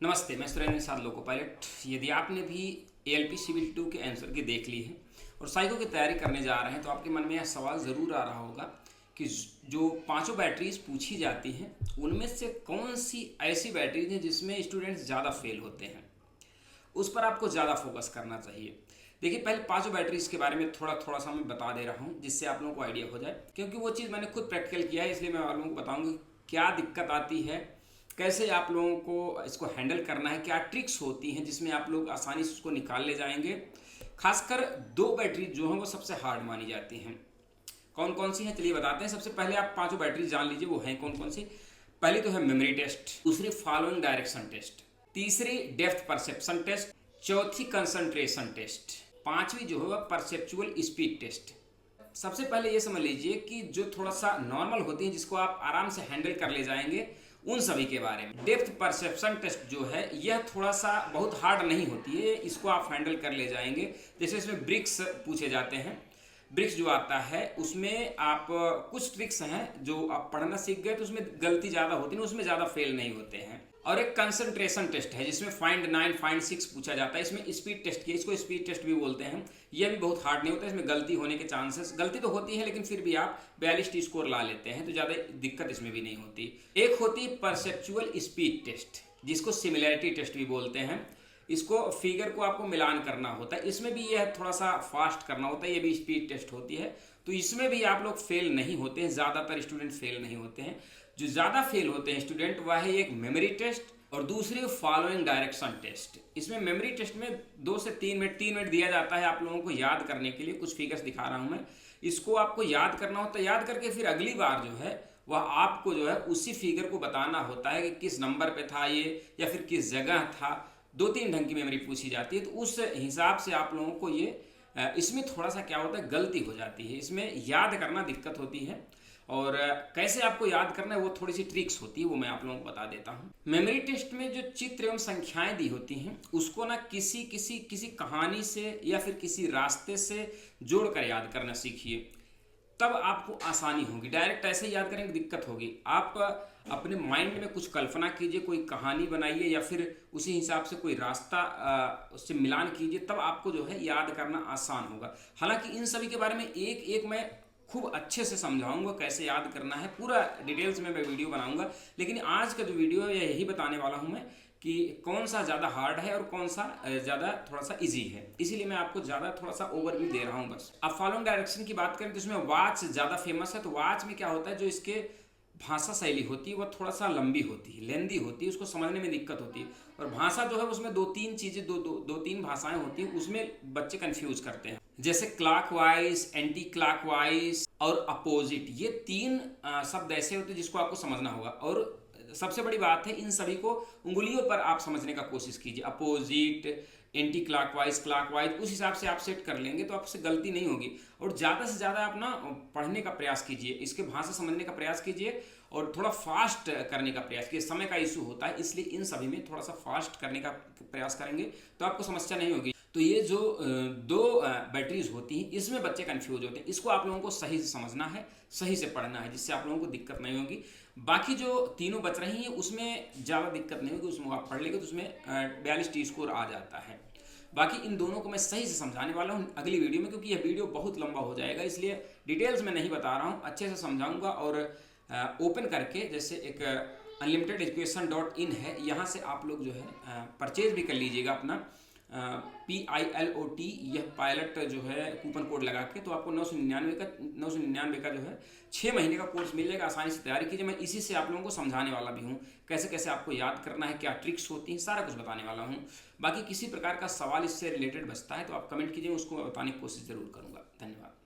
नमस्ते, मैं सुरेंद्र साथ लोको पायलट। यदि आपने भी एएलपी सिविल 2 के आंसर की देख ली है और साइको की तैयारी करने जा रहे हैं तो आपके मन में यह सवाल ज़रूर आ रहा होगा कि जो पांचों बैटरीज पूछी जाती हैं उनमें से कौन सी ऐसी बैटरीज हैं जिसमें स्टूडेंट्स ज़्यादा फेल होते हैं, उस पर आपको ज़्यादा फोकस करना चाहिए। देखिए, पहले पांचों बैटरीज के बारे में थोड़ा थोड़ा सा मैं बता दे रहा हूँ जिससे आप लोगों को आइडिया हो जाए, क्योंकि वो चीज़ मैंने खुद प्रैक्टिकल किया है, इसलिए मैं आप लोगों को बताऊँगी क्या दिक्कत आती है, कैसे आप लोगों को इसको हैंडल करना है, क्या ट्रिक्स होती हैं जिसमें आप लोग आसानी से उसको निकाल ले जाएंगे। खासकर दो बैटरी जो हैं वो सबसे हार्ड मानी जाती हैं। कौन कौन सी हैं चलिए बताते हैं। सबसे पहले आप पांचों बैटरी जान लीजिए वो हैं कौन कौन सी। पहली तो है मेमोरी टेस्ट, दूसरी फॉलोइंग डायरेक्शन टेस्ट, तीसरी डेप्थ परसेप्शन टेस्ट, चौथी कंसंट्रेशन टेस्ट, पांचवी जो है वह परसेप्चुअल स्पीड टेस्ट। सबसे पहले ये समझ लीजिए कि जो थोड़ा सा नॉर्मल होती है जिसको आप आराम से हैंडल कर ले जाएंगे उन सभी के बारे में। डेप्थ परसेप्शन टेस्ट जो है यह थोड़ा सा बहुत हार्ड नहीं होती है, इसको आप हैंडल कर ले जाएंगे। जैसे इसमें ब्रिक्स पूछे जाते हैं, ब्रिक्स जो आता है उसमें आप कुछ ट्रिक्स हैं जो आप पढ़ना सीख गए तो उसमें गलती ज़्यादा होती है, उसमें ज़्यादा फेल नहीं होते हैं। और एक कंसंट्रेशन टेस्ट है जिसमें फाइंड 9 फाइंड 6 पूछा जाता है। इसमें स्पीड टेस्ट की, इसको स्पीड टेस्ट भी बोलते हैं। यह भी बहुत हार्ड नहीं होता, इसमें गलती होने के चांसेस, गलती तो होती है लेकिन फिर भी आप 42 टी स्कोर ला लेते हैं तो ज़्यादा दिक्कत इसमें भी नहीं होती। एक होती है परसेप्चुअल स्पीड टेस्ट जिसको सिमिलैरिटी टेस्ट भी बोलते हैं। इसको फिगर को आपको मिलान करना होता है, इसमें भी यह थोड़ा सा फास्ट करना होता है, ये भी स्पीड टेस्ट होती है। तो इसमें भी आप लोग फेल नहीं होते हैं, ज़्यादातर स्टूडेंट फेल नहीं होते हैं। जो ज़्यादा फेल होते हैं स्टूडेंट वह है एक मेमोरी टेस्ट और दूसरी फॉलोइंग डायरेक्शन टेस्ट। इसमें मेमोरी टेस्ट में 2 से 3 मिनट दिया जाता है आप लोगों को याद करने के लिए। कुछ फिगर्स दिखा रहा हूँ मैं, इसको आपको याद करना होता है। याद करके फिर अगली बार जो है वह आपको जो है उसी फिगर को बताना होता है कि किस नंबर पे था ये या फिर किस जगह था। 2-3 ढंग की मेमोरी पूछी जाती है तो उस हिसाब से आप लोगों को ये इसमें थोड़ा सा क्या होता है गलती हो जाती है, इसमें याद करना दिक्कत होती है। और कैसे आपको याद करना है वो थोड़ी सी ट्रिक्स होती है, वो मैं आप लोगों को बता देता हूँ। मेमोरी टेस्ट में जो चित्र एवं संख्याएं दी होती हैं उसको ना किसी किसी किसी कहानी से या फिर किसी रास्ते से जोड़कर याद करना सीखिए, तब आपको आसानी होगी। डायरेक्ट ऐसे याद करेंगे दिक्कत होगी। आप अपने माइंड में कुछ कल्पना कीजिए, कोई कहानी बनाइए या फिर उसी हिसाब से कोई रास्ता उससे मिलान कीजिए, तब आपको जो है याद करना आसान होगा। हालांकि इन सभी के बारे में एक एक मैं खूब अच्छे से समझाऊंगा कैसे याद करना है, पूरा डिटेल्स में मैं वीडियो बनाऊंगा। लेकिन आज का जो वीडियो है यही बताने वाला हूं मैं कि कौन सा ज़्यादा हार्ड है और कौन सा ज़्यादा थोड़ा सा इजी है, इसीलिए मैं आपको ज़्यादा थोड़ा सा ओवरव्यू दे रहा हूँ बस। अब फॉलोइंग डायरेक्शन की बात करें तो इसमें वॉच ज़्यादा फेमस है। तो वॉच में क्या होता है, जो इसके भाषा शैली होती है वह थोड़ा सा लंबी होती है, लेंदी होती है, उसको समझने में दिक्कत होती है। और भाषा जो है उसमें 2-3 चीज़ें, दो तीन भाषाएं होती हैं, उसमें बच्चे कंफ्यूज करते हैं। जैसे क्लॉकवाइज, एंटी क्लॉकवाइज और अपोजिट, ये 3 शब्द ऐसे होते हैं जिसको आपको समझना होगा। और सबसे बड़ी बात है इन सभी को उंगलियों पर आप समझने का कोशिश कीजिए। अपोजिट, एंटी क्लॉकवाइज, क्लॉकवाइज, उस हिसाब से आप सेट कर लेंगे तो आपसे गलती नहीं होगी। और ज़्यादा से ज़्यादा आप ना पढ़ने का प्रयास कीजिए, इसके भाषा समझने का प्रयास कीजिए और थोड़ा फास्ट करने का प्रयास कीजिए। समय का इशू होता है इसलिए इन सभी में थोड़ा सा फास्ट करने का प्रयास करेंगे तो आपको समस्या नहीं होगी। तो ये जो दो बैटरीज होती हैं इसमें बच्चे कंफ्यूज होते हैं, इसको आप लोगों को सही से समझना है, सही से पढ़ना है, जिससे आप लोगों को दिक्कत नहीं होगी। बाकी जो तीनों बच रही हैं उसमें ज़्यादा दिक्कत नहीं होगी, उसमें आप पढ़ लेंगे तो उसमें 42 टी स्कोर आ जाता है। बाकी इन दोनों को मैं सही से समझाने वाला हूँ अगली वीडियो में, क्योंकि यह वीडियो बहुत लंबा हो जाएगा, इसलिए डिटेल्स में नहीं बता रहा हूँ, अच्छे से समझाऊंगा। और ओपन करके जैसे एक अनलिमिटेड एजुकेशन .in है, यहाँ से आप लोग जो है परचेज भी कर लीजिएगा अपना PILOT, यह पायलट जो है कूपन कोड लगा के, तो आपको 999 का जो है 6 महीने का कोर्स मिल जाएगा। आसानी से तैयारी कीजिए, मैं इसी से आप लोगों को समझाने वाला भी हूँ कैसे कैसे आपको याद करना है, क्या ट्रिक्स होती हैं, सारा कुछ बताने वाला हूँ। बाकी किसी प्रकार का सवाल इससे रिलेटेड बचता है तो आप कमेंट कीजिए, उसको बताने की कोशिश ज़रूर करूँगा। धन्यवाद।